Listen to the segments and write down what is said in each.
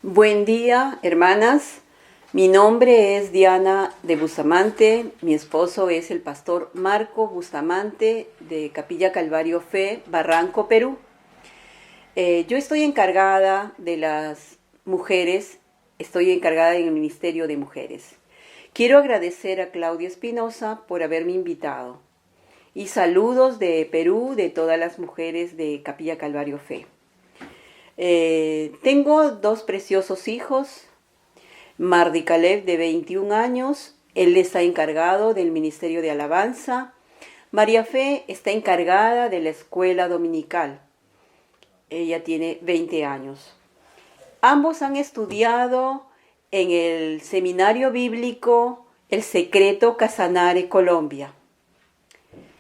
Buen día, hermanas. Mi nombre es Diana de Bustamante. Mi esposo es el pastor Marco Bustamante de Capilla Calvario Fe, Barranco, Perú. Yo estoy encargada de las mujeres, estoy encargada en el Ministerio de Mujeres. Quiero agradecer a Claudia Espinosa por haberme invitado. Y saludos de Perú, de todas las mujeres de Capilla Calvario Fe. Tengo dos preciosos hijos, Mardi Caleb de 21 años, él está encargado del Ministerio de Alabanza. María Fe está encargada de la escuela dominical, ella tiene 20 años. Ambos han estudiado en el seminario bíblico El Secreto Casanare, Colombia.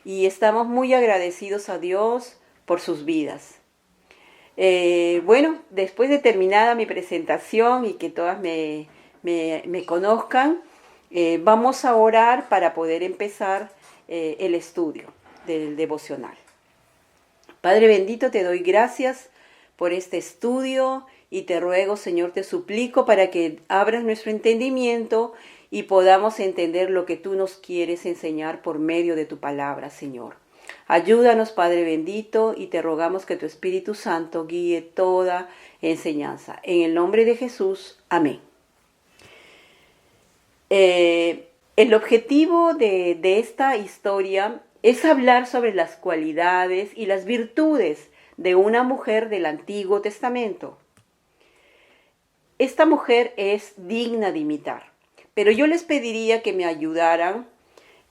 Y estamos muy agradecidos a Dios por sus vidas. Bueno, después de terminada mi presentación y que todas me conozcan, vamos a orar para poder empezar el estudio del devocional. Padre bendito, te doy gracias por este estudio y te ruego, Señor, te suplico para que abras nuestro entendimiento y podamos entender lo que tú nos quieres enseñar por medio de tu palabra, Señor. Ayúdanos, Padre bendito, y te rogamos que tu Espíritu Santo guíe toda enseñanza. En el nombre de Jesús, amén. El objetivo de esta historia es hablar sobre las cualidades y las virtudes de una mujer del Antiguo Testamento. Esta mujer es digna de imitar, pero yo les pediría que me ayudaran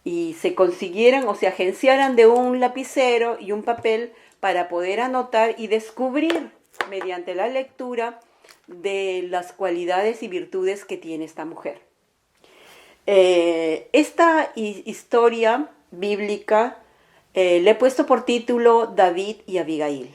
y se consiguieran o se agenciaran de un lapicero y un papel para poder anotar y descubrir mediante la lectura de las cualidades y virtudes que tiene esta mujer. Esta historia bíblica le he puesto por título David y Abigail.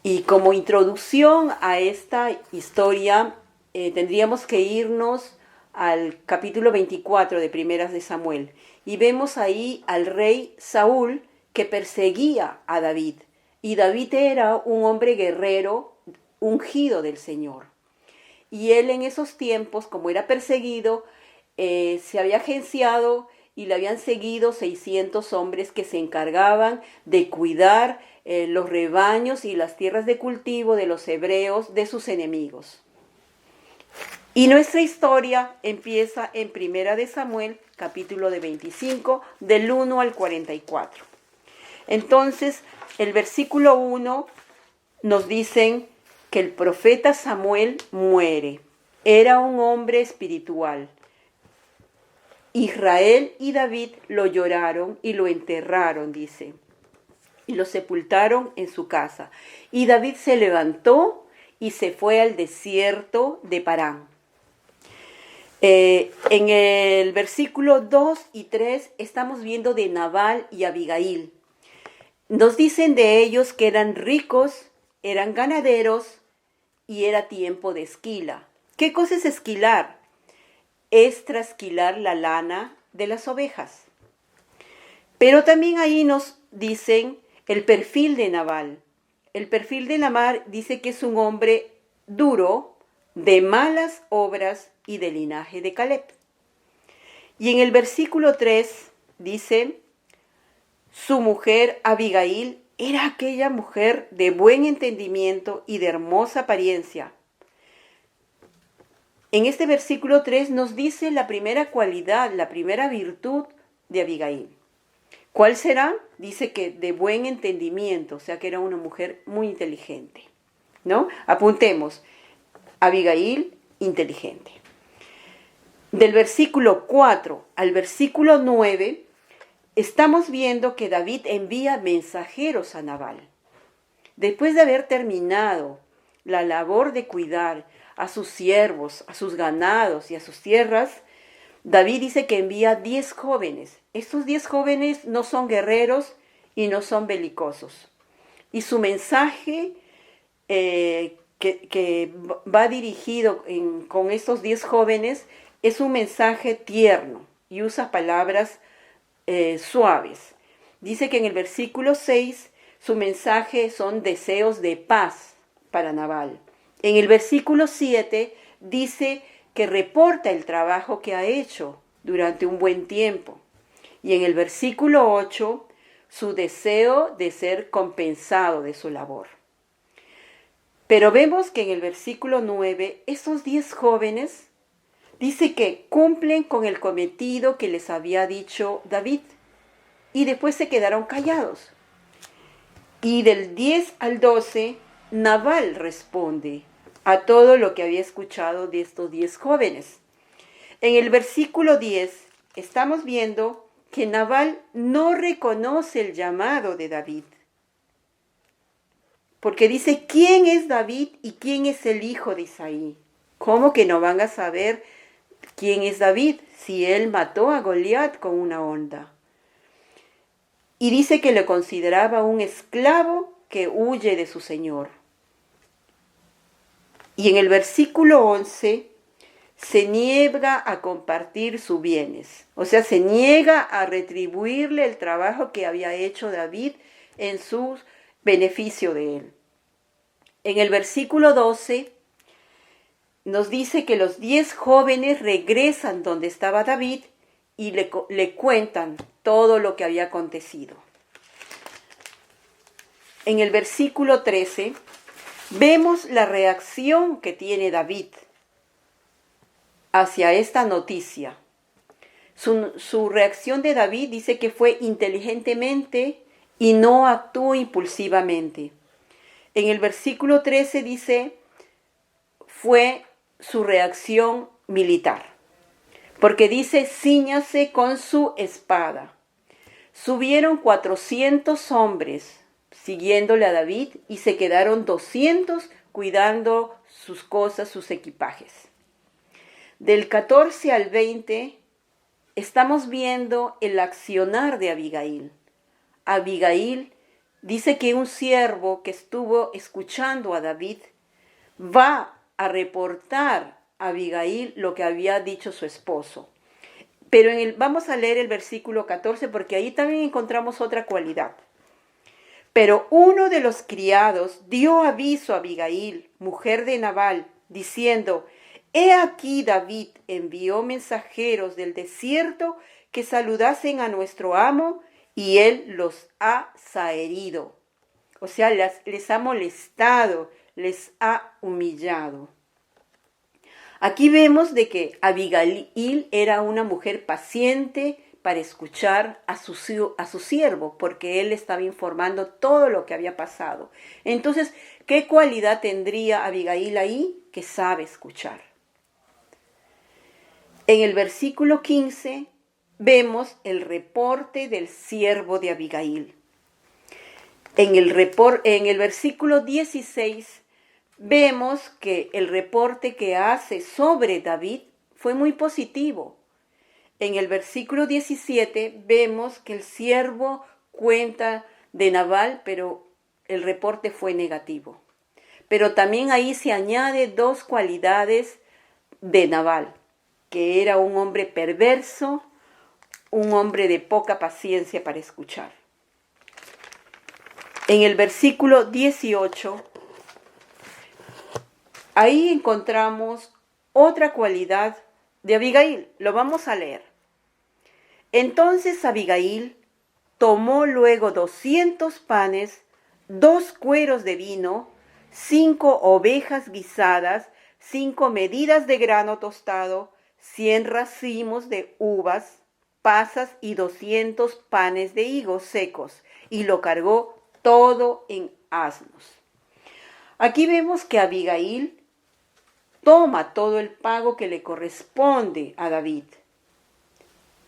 Y como introducción a esta historia tendríamos que irnos al capítulo 24 de Primeras de Samuel, y vemos ahí al rey Saúl que perseguía a David, y David era un hombre guerrero ungido del Señor, y él en esos tiempos, como era perseguido, se había agenciado y le habían seguido 600 hombres que se encargaban de cuidar los rebaños y las tierras de cultivo de los hebreos de sus enemigos. Y nuestra historia empieza en Primera de Samuel, capítulo de 25, del 1 al 44. Entonces, el versículo 1 nos dicen que el profeta Samuel muere. Era un hombre espiritual. Israel y David lo lloraron y lo enterraron, dice, y lo sepultaron en su casa. Y David se levantó y se fue al desierto de Parán. En el versículo 2 y 3 estamos viendo de Nabal y Abigail. Nos dicen de ellos que eran ricos, eran ganaderos y era tiempo de esquila. ¿Qué cosa es esquilar? Es trasquilar la lana de las ovejas. Pero también ahí nos dicen el perfil de Nabal. El perfil de Nabal dice que es un hombre duro, de malas obras y de linaje de Caleb. Y en el versículo 3 dice, su mujer Abigail era aquella mujer de buen entendimiento y de hermosa apariencia. En este versículo 3 nos dice la primera cualidad, la primera virtud de Abigail. ¿Cuál será? Dice que de buen entendimiento, o sea que era una mujer muy inteligente, ¿no? Apuntemos, Abigail, inteligente. Del versículo 4 al versículo 9, estamos viendo que David envía mensajeros a Nabal. Después de haber terminado la labor de cuidar a sus siervos, a sus ganados y a sus tierras, David dice que envía 10 jóvenes. Estos 10 jóvenes no son guerreros y no son belicosos. Y su mensaje que va dirigido con estos 10 jóvenes es un mensaje tierno y usa palabras suaves. Dice que en el versículo 6 su mensaje son deseos de paz para Nabal. En el versículo 7 dice que reporta el trabajo que ha hecho durante un buen tiempo. Y en el versículo 8, su deseo de ser compensado de su labor. Pero vemos que en el versículo 9, esos 10 jóvenes dice que cumplen con el cometido que les había dicho David y después se quedaron callados. Y del 10 al 12, Nabal responde a todo lo que había escuchado de estos 10 jóvenes. En el versículo 10 estamos viendo que Nabal no reconoce el llamado de David. Porque dice, ¿quién es David y quién es el hijo de Isaí? ¿Cómo que no van a saber quién es David si él mató a Goliat con una honda? Y dice que le consideraba un esclavo que huye de su señor. Y en el versículo 11 se niega a compartir sus bienes. O sea, se niega a retribuirle el trabajo que había hecho David en su beneficio de él. En el versículo 12 nos dice que los 10 jóvenes regresan donde estaba David y le cuentan todo lo que había acontecido. En el versículo 13 vemos la reacción que tiene David hacia esta noticia. Su reacción de David dice que fue inteligentemente y no actuó impulsivamente. En el versículo 13 dice, fue su reacción militar, porque dice, cíñase con su espada. Subieron 400 hombres siguiéndole a David y se quedaron 200 cuidando sus cosas, sus equipajes. Del 14 al 20 estamos viendo el accionar de Abigail. Abigail dice que un siervo que estuvo escuchando a David va a reportar a Abigail lo que había dicho su esposo. Pero vamos a leer el versículo 14 porque ahí también encontramos otra cualidad. Pero uno de los criados dio aviso a Abigail, mujer de Nabal, diciendo, he aquí David envió mensajeros del desierto que saludasen a nuestro amo y él los ha zaherido. O sea, les ha molestado, les ha humillado. Aquí vemos de que Abigail era una mujer paciente para escuchar a su siervo, porque él estaba informando todo lo que había pasado. Entonces, ¿qué cualidad tendría Abigail ahí? Que sabe escuchar. En el versículo 15 vemos el reporte del siervo de Abigail. En el versículo 16 vemos que el reporte que hace sobre David fue muy positivo. En el versículo 17 vemos que el siervo cuenta de Nabal, pero el reporte fue negativo. Pero también ahí se añade 2 cualidades de Nabal, que era un hombre perverso, un hombre de poca paciencia para escuchar. En el versículo 18, ahí encontramos otra cualidad de Abigail. Lo vamos a leer. Entonces Abigail tomó luego 200 panes, 2 cueros de vino, 5 ovejas guisadas, 5 medidas de grano tostado, 100 racimos de uvas, pasas y 200 panes de higos secos, y lo cargó todo en asnos. Aquí vemos que Abigail toma todo el pago que le corresponde a David.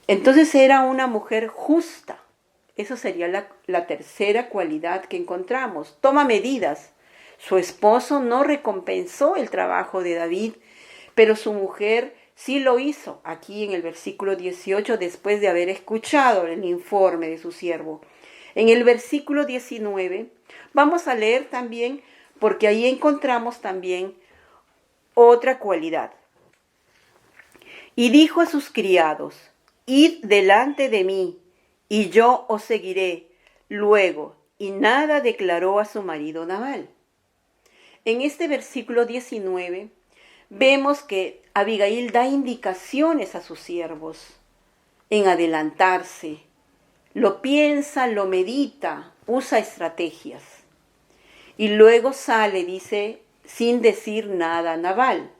Entonces era una mujer justa. Esa sería la tercera cualidad que encontramos. Toma medidas. Su esposo no recompensó el trabajo de David, pero su mujer sí lo hizo. Aquí en el versículo 18, después de haber escuchado el informe de su siervo. En el versículo 19, vamos a leer también, porque ahí encontramos también otra cualidad. Y dijo a sus criados, id delante de mí, y yo os seguiré luego. Y nada declaró a su marido Nabal. en este versículo 19 vemos que Abigail da indicaciones a sus siervos en adelantarse. Lo piensa, lo medita, usa estrategias. Y luego sale, dice, sin decir nada a Nabal.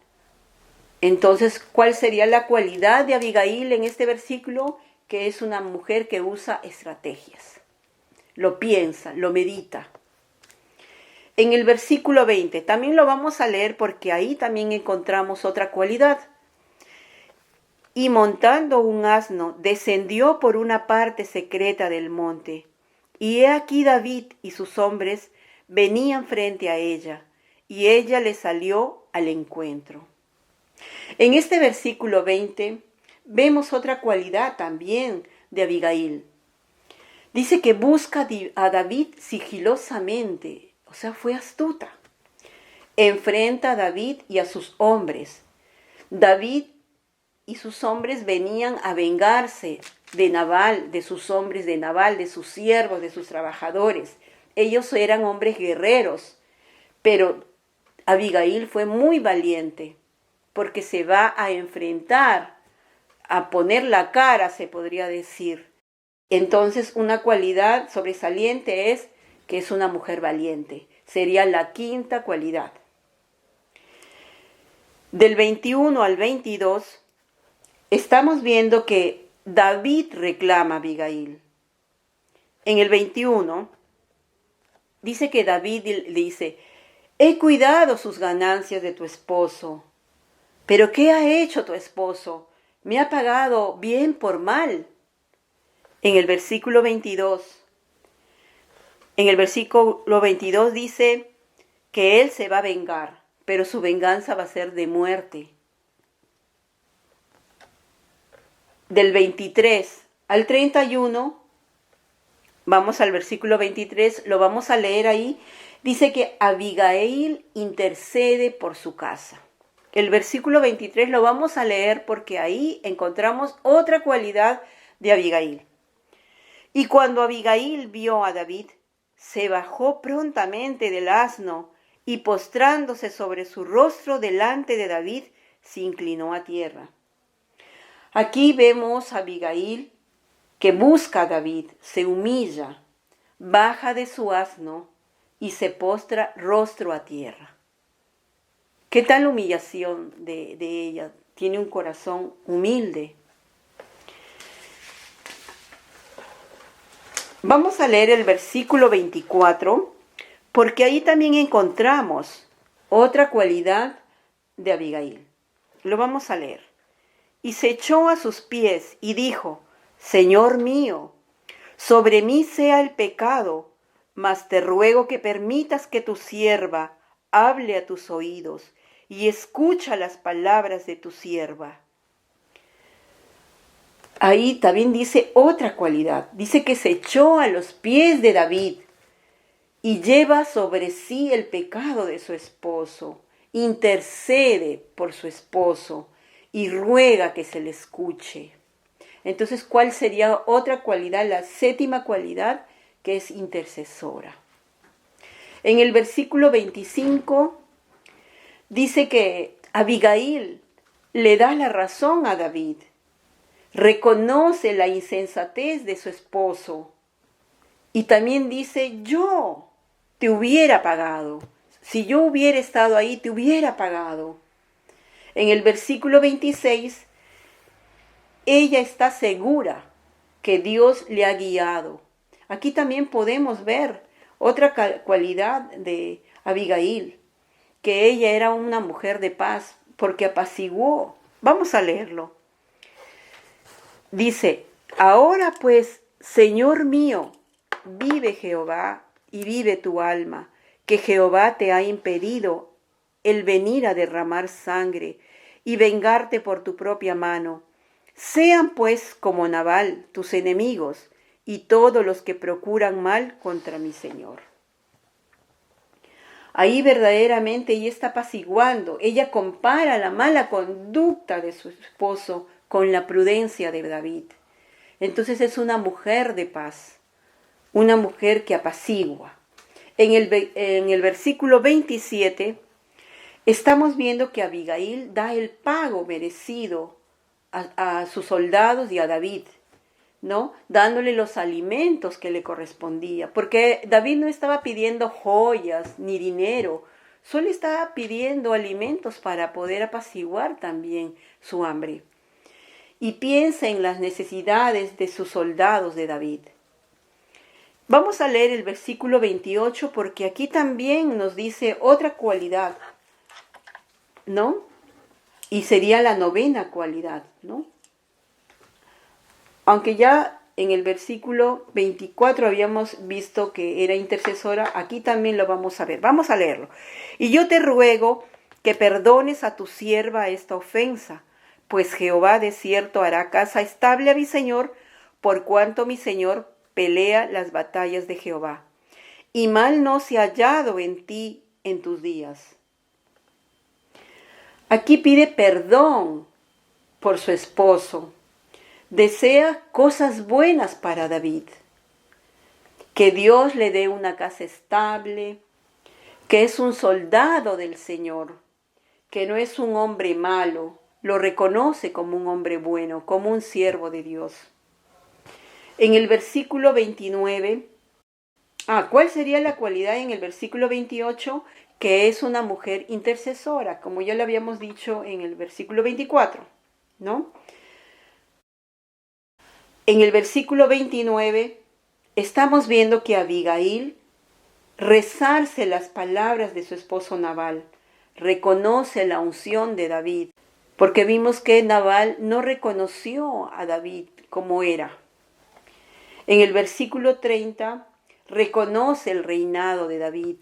Entonces, ¿cuál sería la cualidad de Abigail en este versículo? Que es una mujer que usa estrategias. Lo piensa, lo medita. En el versículo 20, también lo vamos a leer porque ahí también encontramos otra cualidad. Y montando un asno, descendió por una parte secreta del monte. Y he aquí David y sus hombres venían frente a ella, y ella le salió al encuentro. En este versículo 20 vemos otra cualidad también de Abigail. Dice que busca a David sigilosamente, o sea, fue astuta. Enfrenta a David y a sus hombres. David y sus hombres venían a vengarse de Nabal, de sus hombres de Nabal, de sus siervos, de sus trabajadores. Ellos eran hombres guerreros, pero Abigail fue muy valiente porque se va a enfrentar, a poner la cara, se podría decir. Entonces, una cualidad sobresaliente es que es una mujer valiente. Sería la quinta cualidad. Del 21 al 22, estamos viendo que David reclama a Abigail. En el 21, dice que David le dice, he cuidado sus ganancias de tu esposo. ¿Pero qué ha hecho tu esposo? Me ha pagado bien por mal. En el versículo 22 dice que él se va a vengar, pero su venganza va a ser de muerte. Del 23 al 31, vamos al versículo 23, lo vamos a leer ahí, dice que Abigail intercede por su casa. El versículo 23 lo vamos a leer porque ahí encontramos otra cualidad de Abigail. Y cuando Abigail vio a David, se bajó prontamente del asno y postrándose sobre su rostro delante de David, se inclinó a tierra. Aquí vemos a Abigail que busca a David, se humilla, baja de su asno y se postra rostro a tierra. ¿Qué tal humillación de ella? Tiene un corazón humilde. Vamos a leer el versículo 24, porque ahí también encontramos otra cualidad de Abigail. Lo vamos a leer. Y se echó a sus pies y dijo, Señor mío, sobre mí sea el pecado, mas te ruego que permitas que tu sierva hable a tus oídos y escucha las palabras de tu sierva. Ahí también dice otra cualidad. Dice que se echó a los pies de David y lleva sobre sí el pecado de su esposo. Intercede por su esposo y ruega que se le escuche. Entonces, ¿cuál sería otra cualidad? La séptima cualidad, que es intercesora. En el versículo 25 dice que Abigail le da la razón a David. Reconoce la insensatez de su esposo y también dice, yo te hubiera pagado. Si yo hubiera estado ahí, te hubiera pagado. En el versículo 26, ella está segura que Dios le ha guiado. Aquí también podemos ver otra cualidad de Abigail, que ella era una mujer de paz porque apaciguó. Vamos a leerlo. Dice, ahora pues, Señor mío, vive Jehová y vive tu alma, que Jehová te ha impedido el venir a derramar sangre y vengarte por tu propia mano. Sean pues como Nabal tus enemigos y todos los que procuran mal contra mi Señor. Ahí verdaderamente ella está apaciguando. Ella compara la mala conducta de su esposo con la prudencia de David. Entonces es una mujer de paz, una mujer que apacigua. En el versículo 27 estamos viendo que Abigail da el pago merecido a sus soldados y a David, ¿no? Dándole los alimentos que le correspondía, porque David no estaba pidiendo joyas ni dinero, solo estaba pidiendo alimentos para poder apaciguar también su hambre. Y piensa en las necesidades de sus soldados de David. Vamos a leer el versículo 28 porque aquí también nos dice otra cualidad, ¿no? Y sería la novena cualidad, ¿no? Aunque ya en el versículo 24 habíamos visto que era intercesora, aquí también lo vamos a ver. Vamos a leerlo. Y yo te ruego que perdones a tu sierva esta ofensa, pues Jehová de cierto hará casa estable a mi Señor, por cuanto mi Señor pelea las batallas de Jehová. Y mal no se ha hallado en ti en tus días. Aquí pide perdón por su esposo. Desea cosas buenas para David. Que Dios le dé una casa estable, que es un soldado del Señor, que no es un hombre malo, lo reconoce como un hombre bueno, como un siervo de Dios. En el versículo 29, ¿cuál sería la cualidad en el versículo 28? Que es una mujer intercesora, como ya lo habíamos dicho en el versículo 24, ¿no? En el versículo 29 estamos viendo que Abigail resarce las palabras de su esposo Nabal, reconoce la unción de David, porque vimos que Nabal no reconoció a David como era. En el versículo 30 reconoce el reinado de David.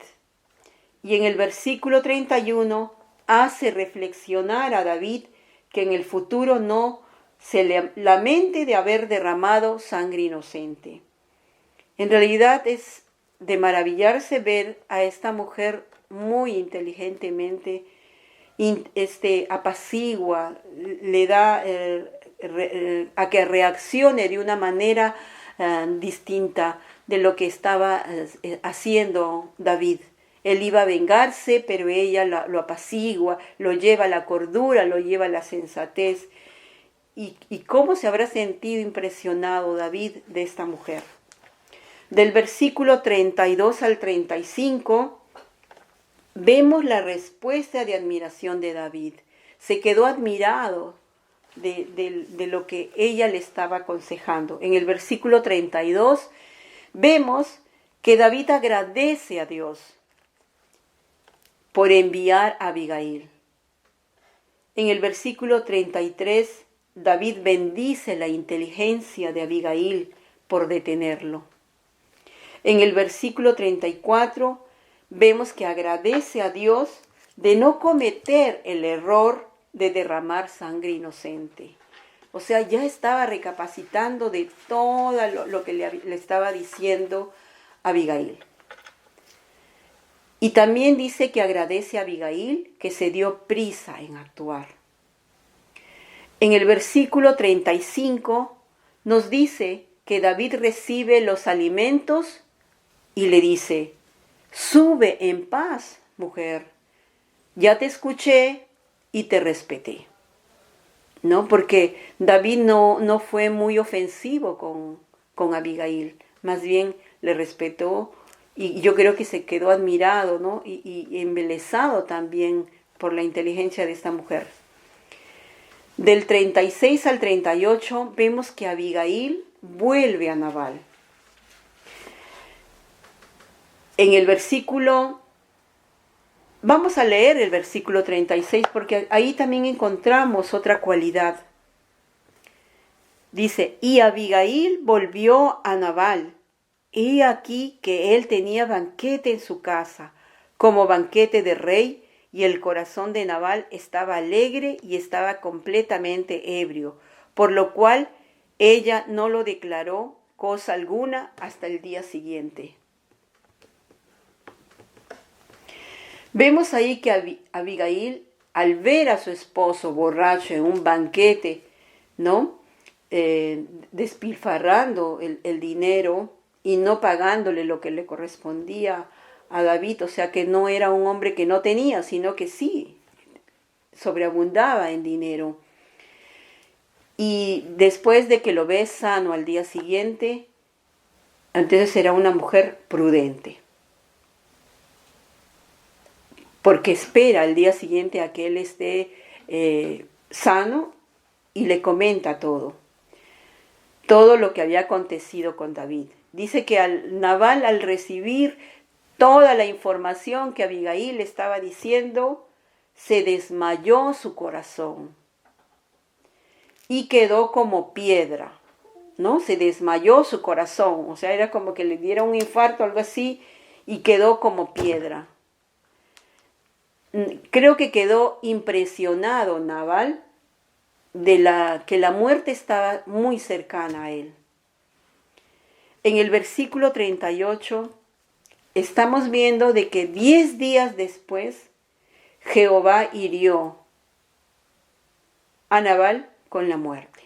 Y en el versículo 31 hace reflexionar a David que en el futuro no se lamente de haber derramado sangre inocente. En realidad es de maravillarse ver a esta mujer muy inteligentemente apacigua, le da a que reaccione de una manera distinta de lo que estaba haciendo David. Él iba a vengarse, pero ella lo apacigua, lo lleva a la cordura, lo lleva a la sensatez. ¿Y cómo se habrá sentido impresionado David de esta mujer? Del versículo 32 al 35, vemos la respuesta de admiración de David. Se quedó admirado de lo que ella le estaba aconsejando. En el versículo 32 vemos que David agradece a Dios por enviar a Abigail. En el versículo 33, David bendice la inteligencia de Abigail por detenerlo. En el versículo 34, vemos que agradece a Dios de no cometer el error de derramar sangre inocente. O sea, ya estaba recapacitando de todo lo que le estaba diciendo Abigail. Y también dice que agradece a Abigail que se dio prisa en actuar. En el versículo 35 nos dice que David recibe los alimentos y le dice: sube en paz, mujer, ya te escuché y te respeté. ¿No? Porque David no fue muy ofensivo con Abigail, más bien le respetó. Y yo creo que se quedó admirado, ¿no? Y embelesado también por la inteligencia de esta mujer. Del 36 al 38 vemos que Abigail vuelve a Nabal. En el versículo, vamos a leer el versículo 36 porque ahí también encontramos otra cualidad. Dice: y Abigail volvió a Nabal. He aquí que él tenía banquete en su casa, como banquete de rey, y el corazón de Nabal estaba alegre y estaba completamente ebrio, por lo cual ella no lo declaró cosa alguna hasta el día siguiente. Vemos ahí que Abigail, al ver a su esposo borracho en un banquete, ¿no? Despilfarrando el dinero y no pagándole lo que le correspondía a David, o sea que no era un hombre que no tenía, sino que sí, sobreabundaba en dinero. Y después de que lo ve sano al día siguiente, entonces era una mujer prudente, porque espera al día siguiente a que él esté sano y le comenta todo lo que había acontecido con David. Dice que Nabal, al recibir toda la información que Abigail estaba diciendo, se desmayó su corazón y quedó como piedra, ¿no? Se desmayó su corazón, o sea, era como que le diera un infarto o algo así, y quedó como piedra. Creo que quedó impresionado Nabal de que la muerte estaba muy cercana a él. En el versículo 38 estamos viendo de que 10 días después Jehová hirió a Nabal con la muerte.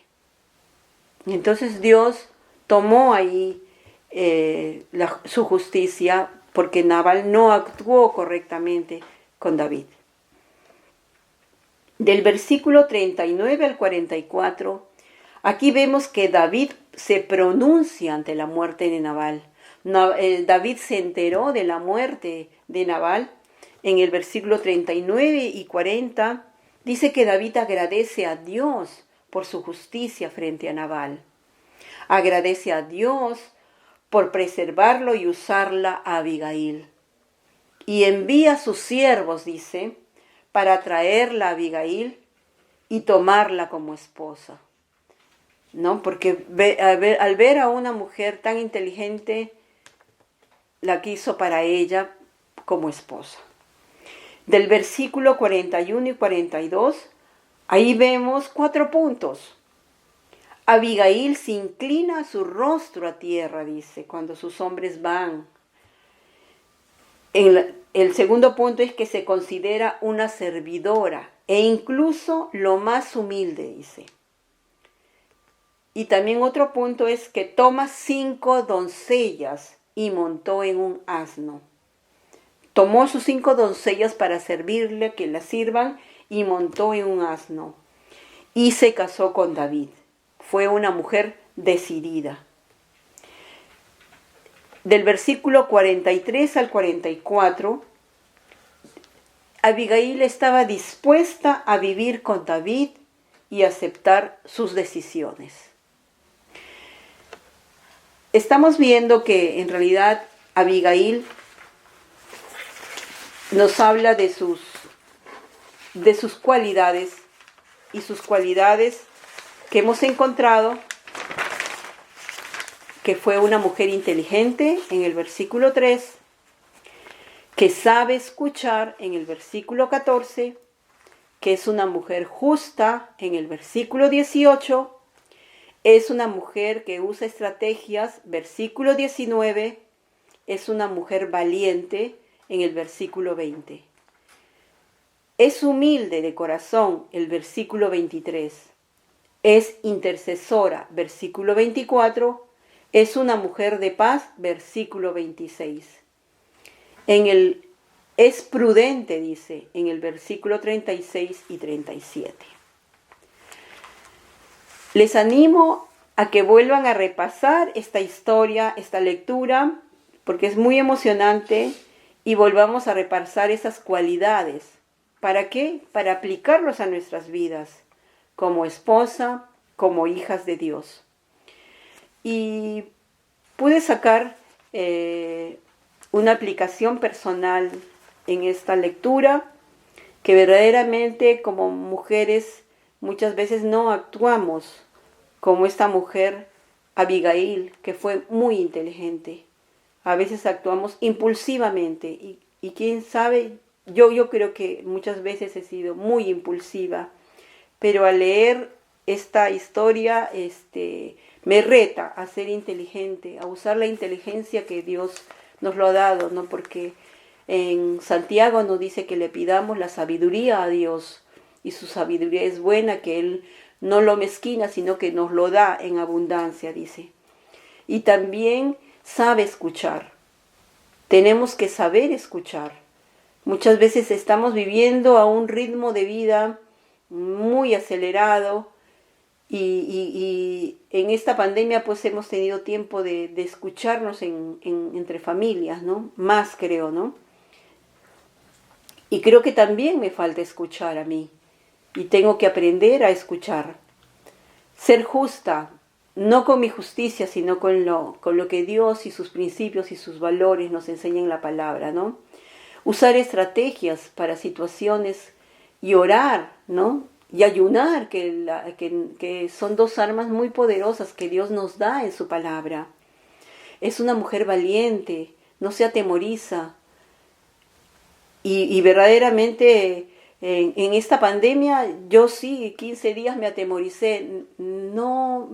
Entonces Dios tomó ahí su justicia porque Nabal no actuó correctamente con David. Del versículo 39 al 44, aquí vemos que David se pronuncia ante la muerte de Nabal. David se enteró de la muerte de Nabal. En el versículo 39 y 40 dice que David agradece a Dios por su justicia frente a Nabal. Agradece a Dios por preservarlo y usarla a Abigail. Y envía a sus siervos, dice, para traerla a Abigail y tomarla como esposa. ¿No? Porque al ver a una mujer tan inteligente, la quiso para ella como esposa. Del versículo 41 y 42, ahí vemos 4 puntos. Abigail se inclina su rostro a tierra, dice, cuando sus hombres van. El segundo punto es que se considera una servidora e incluso lo más humilde, dice. Y también otro punto es que toma 5 doncellas y montó en un asno. Tomó sus 5 doncellas para servirle, que la sirvan, y montó en un asno. Y se casó con David. Fue una mujer decidida. Del versículo 43 al 44, Abigail estaba dispuesta a vivir con David y aceptar sus decisiones. Estamos viendo que en realidad Abigail nos habla de sus cualidades, y sus cualidades que hemos encontrado, que fue una mujer inteligente en el versículo 3, que sabe escuchar en el versículo 14, que es una mujer justa en el versículo 18, es una mujer que usa estrategias, versículo 19, es una mujer valiente en el versículo 20. Es humilde de corazón, el versículo 23. Es intercesora, versículo 24. Es una mujer de paz, versículo 26. Es prudente, dice, en el versículo 36 y 37. Les animo a que vuelvan a repasar esta historia, esta lectura, porque es muy emocionante, y volvamos a repasar esas cualidades. ¿Para qué? Para aplicarlos a nuestras vidas, como esposa, como hijas de Dios. Y pude sacar una aplicación personal en esta lectura, que verdaderamente como mujeres muchas veces no actuamos como esta mujer Abigail, que fue muy inteligente. A veces actuamos impulsivamente y quién sabe, yo creo que muchas veces he sido muy impulsiva, pero al leer esta historia me reta a ser inteligente, a usar la inteligencia que Dios nos lo ha dado, ¿no? Porque en Santiago nos dice que le pidamos la sabiduría a Dios, y su sabiduría es buena, que Él no lo mezquina, sino que nos lo da en abundancia, dice. Y también sabe escuchar. tenemos que saber escuchar. Muchas veces estamos viviendo a un ritmo de vida muy acelerado y en esta pandemia pues hemos tenido tiempo de escucharnos entre familias, ¿no? Más creo, ¿no? Y creo que también me falta escuchar a mí y tengo que aprender a escuchar. Ser justa, no con mi justicia, sino con lo que Dios y sus principios y sus valores nos enseñan en la palabra, ¿no? Usar estrategias para situaciones y orar, ¿no? Y ayunar, que son dos armas muy poderosas que Dios nos da en su palabra. Es una mujer valiente, no se atemoriza. Y verdaderamente en esta pandemia yo sí, 15 días me atemoricé, no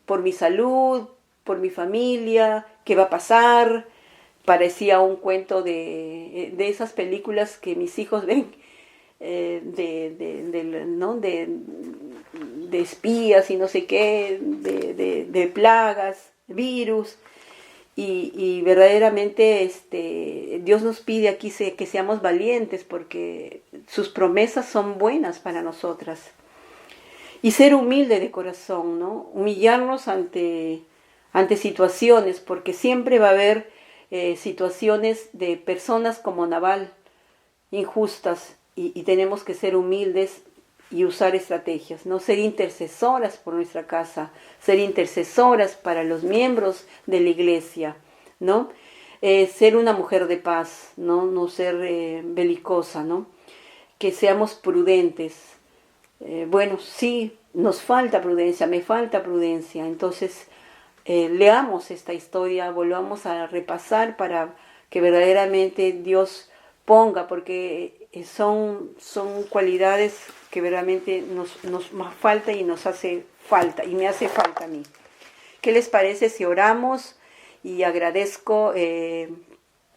por mi salud, por mi familia, qué va a pasar. Parecía un cuento de esas películas que mis hijos ven, ¿no? de espías y no sé qué, de plagas, virus. Y verdaderamente Dios nos pide aquí que seamos valientes porque sus promesas son buenas para nosotras. Y ser humilde de corazón, ¿no? Humillarnos ante situaciones, porque siempre va a haber situaciones de personas como Nabal, injustas, y tenemos que ser humildes y usar estrategias, ¿no? Ser intercesoras por nuestra casa, ser intercesoras para los miembros de la iglesia, ¿no? Ser una mujer de paz, ¿no? No ser belicosa, ¿no? Que seamos prudentes. Bueno, sí, nos falta prudencia, me falta prudencia, entonces leamos esta historia, volvamos a repasar para que verdaderamente Dios ponga, porque son cualidades que verdaderamente nos falta y nos hace falta, y me hace falta a mí. ¿Qué les parece si oramos? Y agradezco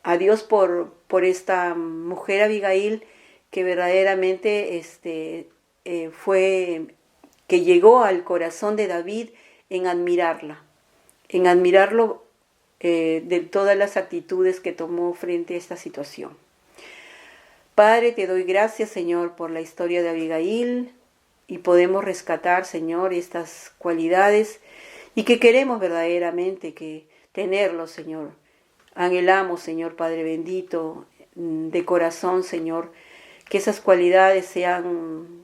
a Dios por esta mujer Abigail, que verdaderamente fue, que llegó al corazón de David en admirarlo de todas las actitudes que tomó frente a esta situación. Padre, te doy gracias, Señor, por la historia de Abigail, y podemos rescatar, Señor, estas cualidades y que queremos verdaderamente que tenerlos, Señor. Anhelamos, Señor Padre bendito, de corazón, Señor, que esas cualidades sean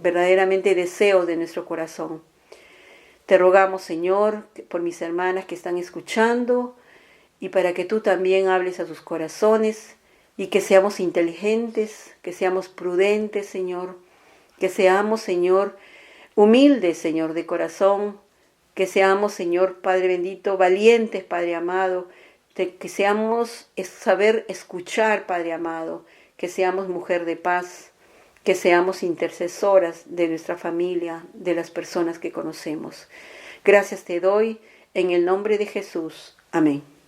verdaderamente deseos de nuestro corazón. Te rogamos, Señor, por mis hermanas que están escuchando y para que tú también hables a sus corazones y que seamos inteligentes, que seamos prudentes, Señor, que seamos, Señor, humildes, Señor, de corazón, que seamos, Señor, Padre bendito, valientes, Padre amado, que seamos saber escuchar, Padre amado, que seamos mujer de paz, que seamos intercesoras de nuestra familia, de las personas que conocemos. Gracias te doy en el nombre de Jesús. Amén.